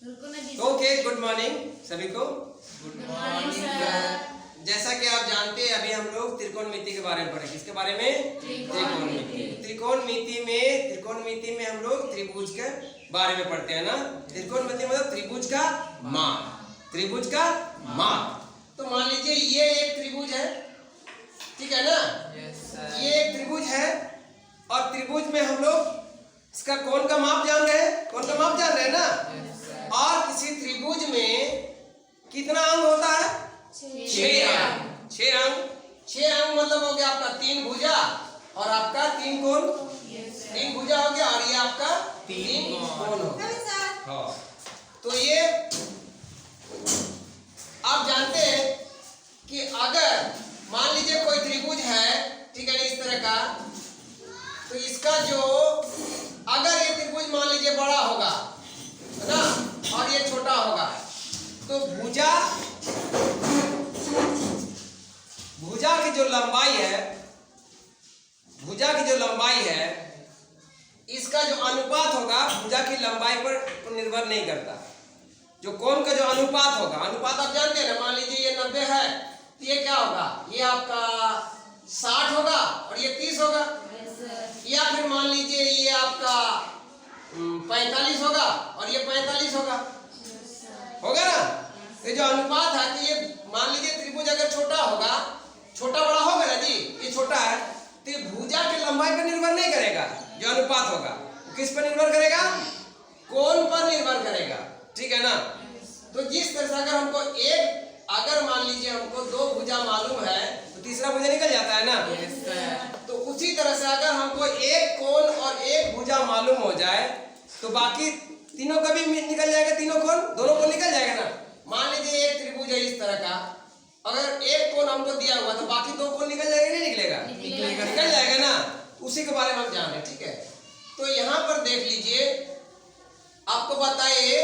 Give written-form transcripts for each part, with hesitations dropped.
Okay, good morning सभी को। Good morning sir. जैसा कि आप जानते हैं, अभी हम लोग त्रिकोणमिति के बारे में पढ़े। किसके बारे में? त्रिकोणमिति। त्रिकोणमिति में हम लोग त्रिभुज के बारे में पढ़ते हैं ना। त्रिकोणमिति मतलब त्रिभुज का माप। त्रिभुज का माप। तो मान लीजिए ये एक त्रिभुज है, ठीक है ना। ये एक त्रिभुज है और त्रिभुज में हम लोग इसका कोण का माप जान रहे हैं। कोण का माप जान रहे हैं ना। और किसी त्रिभुज में कितना अंग होता है? 6 अंग। 6 अंग मतलब हो गया आपका 3 भुजा और आपका 3 कोण। 3 भुजा हो गया और ये आपका 3 कोण हो गया। हाँ, तो ये आप जानते हैं कि अगर मान लीजिए कोई त्रिभुज है, ठीक है ना, इस तरह का, तो इसका जो अगर ये त्रिभुज मान लीजिए बड़ा होगा है ना और ये छोटा होगा, तो भुजा की जो लंबाई है, इसका जो अनुपात होगा भुजा की लंबाई पर निर्भर नहीं करता। जो कोण का जो अनुपात होगा, अनुपात आप जानते हैं ना। मान लीजिए ये 90 है तो ये क्या होगा? ये आपका 60 होगा और ये 30 होगा। या फिर मान लीजिए ये आपका 45 होगा और ये 45 होगा ना। ये जो अनुपात है, तो ये मान लीजिए त्रिभुज अगर छोटा होगा, छोटा बड़ा होगा ना जी, ये छोटा है, तो ये भुजा की लंबाई पर निर्भर नहीं करेगा। जो अनुपात होगा किस पर निर्भर करेगा? कोण पर निर्भर करेगा, ठीक है ना। तो जिस तरह से अगर मान लीजिए हमको 2 भुजा मालूम है तो तीसरा भुजा निकल जाता है ना। तो उसी तरह से अगर हमको एक कोण और एक भुजा मालूम हो जाए तो बाकी तीनों का भी निकल जाएगा। तीनों कोण, दोनों को निकल जाएगा ना। मान लीजिए एक त्रिभुज है इस तरह का, अगर एक कोण हमको दिया हुआ तो बाकी 2 कोण निकल जाएगा नहीं निकलेगा? निकल जाएगा ना। उसी के बारे में हम जान रहे हैं, ठीक है। तो यहाँ पर देख लीजिए, आपको बताइए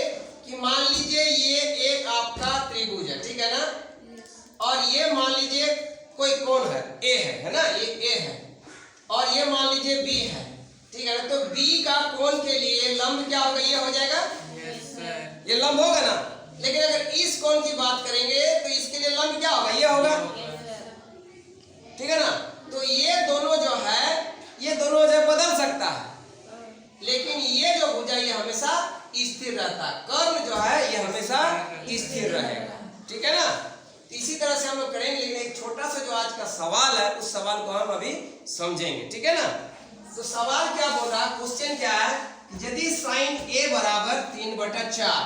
कि मान लीजिए ये एक आपका त्रिभुज है, ठीक है ना। और ये मान लीजिए कोई कोण है, ए है ना, ये ए है और ये मान लीजिए बी है, ठीक है ना। तो बी का कोण के लिए लंब क्या होगा? ये हो जाएगा। ये लंब होगा ना। लेकिन अगर इस कोण की बात करेंगे तो इसके लिए लंब क्या होगा? ये होगा, ठीक है ना। तो ये दोनों जो है, ये दोनों जो बदल सकता है, लेकिन ये जो भुजा ये हमेशा स्थिर रहता है। कर्ण जो है ये हमेशा स्थिर रहेगा, ठीक है ना। इसी तरह से हम लोग करेंगे, लेकिन एक छोटा सा जो आज का सवाल है, उस सवाल को हम अभी समझेंगे, ठीक है ना। तो सवाल क्या बोल रहा है? क्वेश्चन क्या है? यदि sin a बराबर 3/4,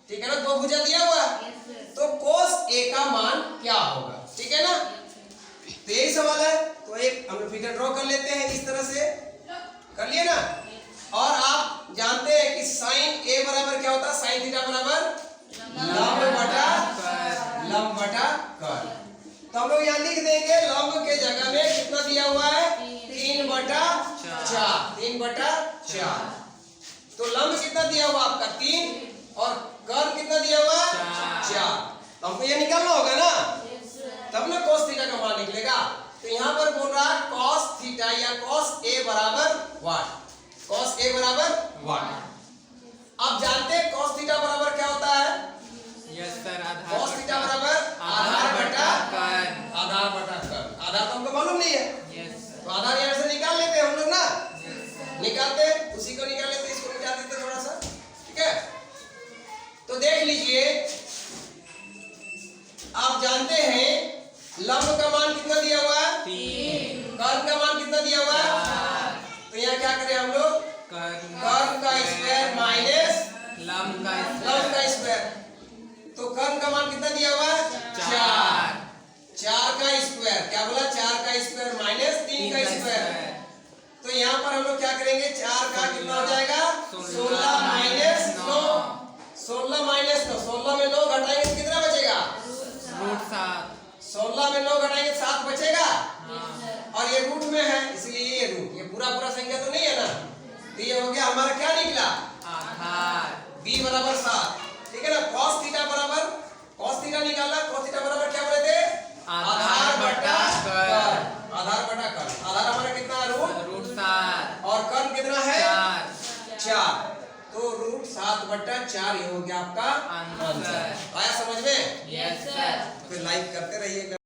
ठीक है ना, 2 भुजा दिया हुआ तो cos a का मान क्या होगा, ठीक है ना। तो यही सवाल है। तो एक हम लोग फिगर ड्रॉ कर लेते हैं, इस तरह से कर लिए ना। और आप जानते हैं कि sin a बराबर क्या होता है? sin थीटा बराबर लंब बटा कर्ण। तो हम लोग यहाँ लिख देंगे लंब के जगह में कितना दिया हुआ है? 3/4। तो लंब कितना दिया हुआ आपका? 3 और कर्ण कितना दिया हुआ? 4। तो हमको ये निकालना होगा ना, तब ना cos थीटा का मान निकलेगा। तो यहाँ पर बोल रहा है cos थीटा या cos a बराबर 1। cos a बराबर 1। आप जानते हैं cos थीटा बराबर क्या होता है? cos थीटा बराबर आधार बटा कर्ण। आधार तो हमको मालूम नहीं है। तो आधार यहाँ से निकाल लेते हैं हम लोग ना। निकालते उसी को निकाल लेते, इसको मिटा देते थोड़ा सा, ठीक है। तो देख लीजिए, आप जानते हैं लंब का मान कितना दिया हुआ है? 3। कर्ण का मान कितना दिया हुआ है? तो यहाँ क्या करें हम लोग? कर्ण का स्क्वायर माइनस लंब का स्क्वायर। तो कर्ण का मान कितना दिया हुआ है? 4 का स्क्वायर। क्या बोला? 4 का स्क्वायर माइनस 3 का स्क्वायर। तो यहाँ पर हम लोग क्या करेंगे? 4 का कितना हो जाएगा? 16 माइनस 9। 16 माइनस 9, 16 में 9 घटाएंगे तो कितना बचेगा? 16 में 9 घटाएंगे 7 बचेगा। और ये रूट में है, इसलिए ये रूट, ये पूरा संख्या तो नहीं है ना। तो ये हो गया हमारा क्या निकला? आधार। b बराबर 7, ठीक है ना। cos थीटा निकाला। cos थीटा बराबर क्या बोले थे? आधार बटा कर्ण। आधार हमारा कितना है? रूट 7 और कर्ण कितना है? 4। तो रूट 7 7/4 ये हो गया आपका आंसर। आंसर। आया समझ में? Yes sir.